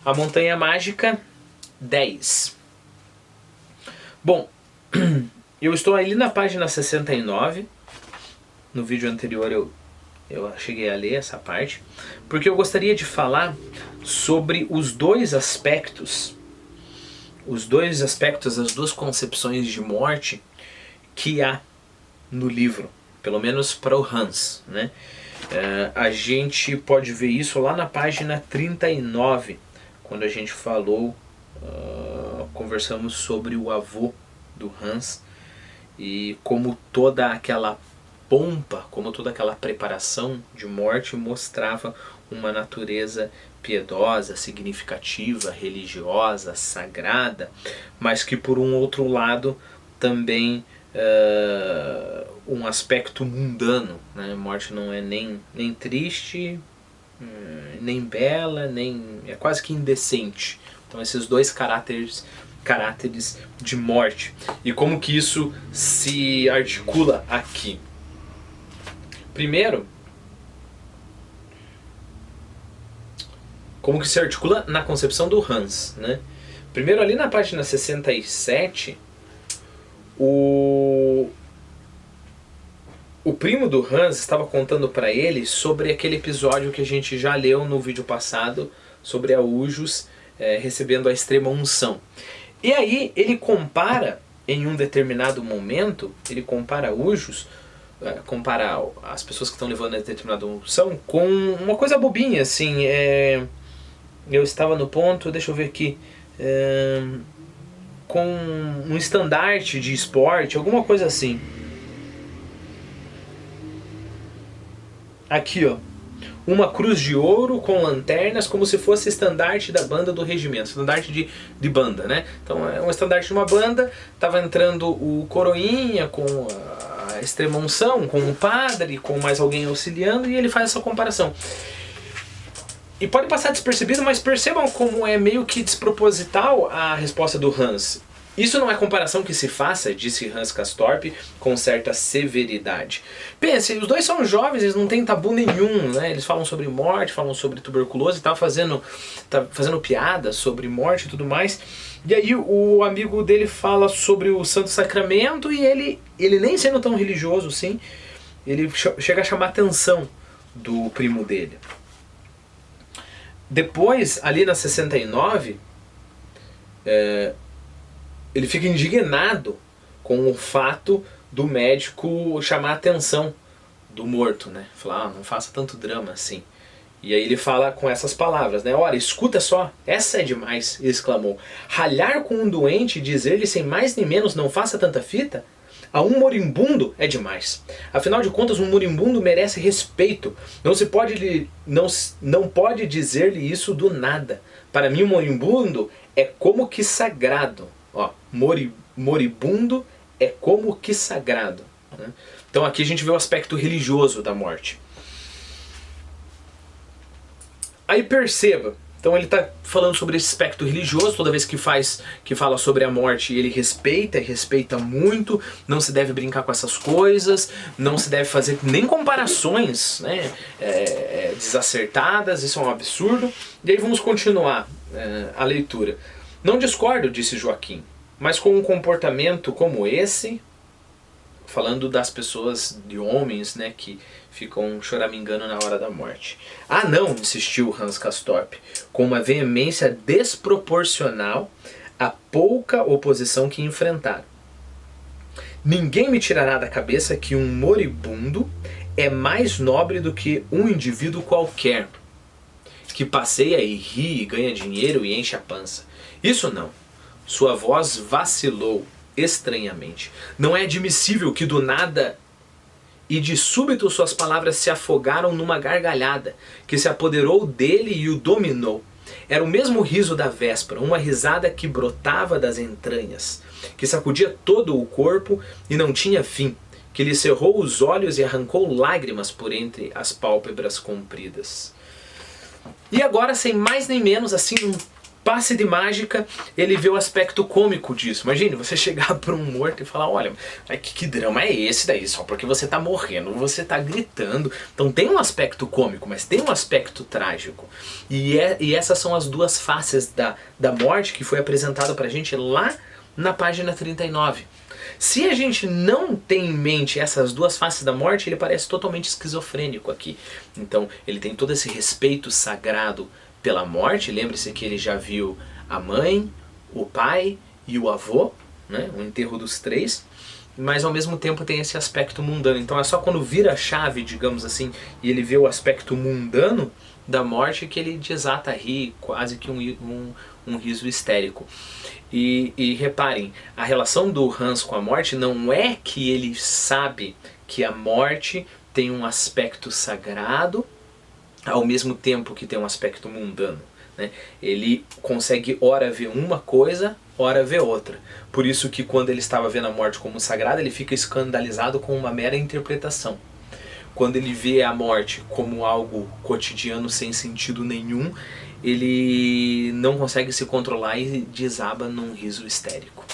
A Montanha Mágica 10. Bom, eu estou ali na página 69. No vídeo anterior eu cheguei a ler essa parte, porque eu gostaria de falar sobre os dois aspectos, as duas concepções de morte que há no livro, pelo menos para o Hans, né? A gente pode ver isso lá na página 39, quando a gente falou, conversamos sobre o avô do Hans e como toda aquela pompa, como toda aquela preparação de morte mostrava uma natureza piedosa, significativa, religiosa, sagrada, mas que por um outro lado também um aspecto mundano, né? A morte não é nem triste, nem bela, nem é quase que indecente. Então esses dois caráteres de morte. E como que isso se articula aqui? Primeiro, como que se articula na concepção do Hans, né? Primeiro, ali na página 67, o primo do Hans estava contando para ele sobre aquele episódio que a gente já leu no vídeo passado, sobre a Ujus recebendo a extrema unção. E aí ele compara, em um determinado momento, ele compara Ujus, compara as pessoas que estão levando a determinada unção com uma coisa bobinha, assim, eu estava no ponto, deixa eu ver aqui, com um estandarte de esporte, alguma coisa assim. Aqui, ó. Uma cruz de ouro com lanternas, como se fosse estandarte da banda do regimento. Estandarte de banda, né? Então é um estandarte de uma banda. Tava entrando o coroinha com a extrema unção, com o padre, com mais alguém auxiliando, e ele faz essa comparação. E pode passar despercebido, mas percebam como é meio que desproposital a resposta do Hans. Isso não é comparação que se faça, disse Hans Castorp com certa severidade. Pense, os dois são jovens, eles não têm tabu nenhum, né? Eles falam sobre morte, falam sobre tuberculose, tá fazendo piada sobre morte e tudo mais. E aí o amigo dele fala sobre o Santo Sacramento e ele nem sendo tão religioso assim, ele chega a chamar a atenção do primo dele. Depois, ali na 69, ele fica indignado com o fato do médico chamar a atenção do morto, né? Falar, não faça tanto drama assim. E aí ele fala com essas palavras, né? Ora, escuta só, essa é demais, ele exclamou. Ralhar com um doente e dizer-lhe sem mais nem menos não faça tanta fita? A um moribundo é demais. Afinal de contas, um moribundo merece respeito. Não pode dizer-lhe isso do nada. Para mim, um moribundo é como que sagrado. Ó, moribundo é como que sagrado, né? Então aqui a gente vê o aspecto religioso da morte. Aí perceba, então ele está falando sobre esse aspecto religioso, toda vez que fala sobre a morte, ele respeita muito, não se deve brincar com essas coisas, não se deve fazer nem comparações, né, desacertadas, isso é um absurdo. E aí vamos continuar a leitura. Não discordo, disse Joaquim, mas com um comportamento como esse, falando das pessoas, de homens, né, que ficam choramingando na hora da morte. Ah não, insistiu Hans Castorp, com uma veemência desproporcional à pouca oposição que enfrentaram. Ninguém me tirará da cabeça que um moribundo é mais nobre do que um indivíduo qualquer, que passeia e ri, e ganha dinheiro e enche a pança. Isso não. Sua voz vacilou estranhamente. Não é admissível que do nada e de súbito suas palavras se afogaram numa gargalhada que se apoderou dele e o dominou. Era o mesmo riso da véspera, uma risada que brotava das entranhas, que sacudia todo o corpo e não tinha fim, que lhe cerrou os olhos e arrancou lágrimas por entre as pálpebras compridas. E agora, sem mais nem menos, assim, Passe de mágica, ele vê o aspecto cômico disso. Imagine você chegar para um morto e falar, olha, que drama é esse daí? Só porque você tá morrendo, você tá gritando. Então tem um aspecto cômico, mas tem um aspecto trágico. E essas são as duas faces da morte que foi apresentado pra gente lá na página 39. Se a gente não tem em mente essas duas faces da morte, ele parece totalmente esquizofrênico aqui. Então ele tem todo esse respeito sagrado pela morte. Lembre-se que ele já viu a mãe, o pai e o avô, né? O enterro dos três, mas ao mesmo tempo tem esse aspecto mundano. Então é só quando vira a chave, digamos assim, e ele vê o aspecto mundano da morte que ele desata a rir, quase que um riso histérico. E reparem, a relação do Hans com a morte não é que ele sabe que a morte tem um aspecto sagrado ao mesmo tempo que tem um aspecto mundano, né? Ele consegue ora ver uma coisa, ora ver outra. Por isso que quando ele estava vendo a morte como sagrada, ele fica escandalizado com uma mera interpretação. Quando ele vê a morte como algo cotidiano sem sentido nenhum, ele não consegue se controlar e desaba num riso histérico.